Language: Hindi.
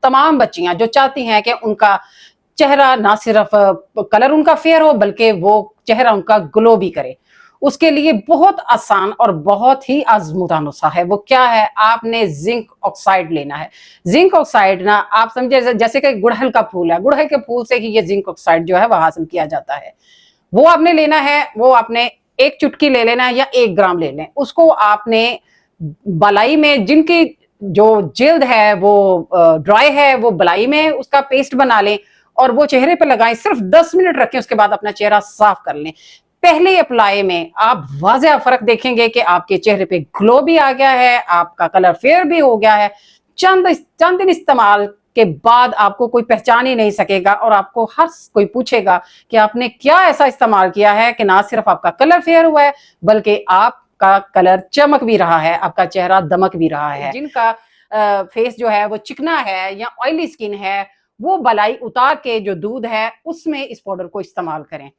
तमाम बच्चियां जो चाहती हैं कि उनका चेहरा ना सिर्फ कलर उनका फेयर हो बल्कि वो चेहरा उनका ग्लो भी करे, उसके लिए बहुत आसान और बहुत ही आजमूदा नुस्खा है। वो क्या है, आपने जिंक ऑक्साइड लेना है। जिंक ऑक्साइड ना आप समझे जैसे कि गुड़हल का फूल है, गुड़हल के फूल से ही ये जिंक ऑक्साइड जो है वह हासिल किया जाता है। वो आपने लेना है, वो आपने एक चुटकी ले लेना है या 1 ग्राम ले लें। उसको आपने बलाई में, जिनकी जो जिल्द है वो ड्राई है, वो बलाई में उसका पेस्ट बना लें और वो चेहरे पे लगाएं। सिर्फ 10 मिनट रखें, उसके बाद अपना चेहरा साफ कर लें। पहले अप्लाई में आप वाज़ेह फर्क देखेंगे कि आपके चेहरे पे ग्लो भी आ गया है, आपका कलर फेयर भी हो गया है। चंद दिन इस्तेमाल के बाद आपको कोई पहचान ही नहीं सकेगा और आपको हर कोई पूछेगा कि आपने क्या ऐसा इस्तेमाल किया है कि ना सिर्फ आपका कलर फेयर हुआ है बल्कि आपका कलर चमक भी रहा है, आपका चेहरा दमक भी रहा है। जिनका फेस जो है वो चिकना है या ऑयली स्किन है, वो बलाई उतार के जो दूध है उसमें इस पाउडर को इस्तेमाल करें।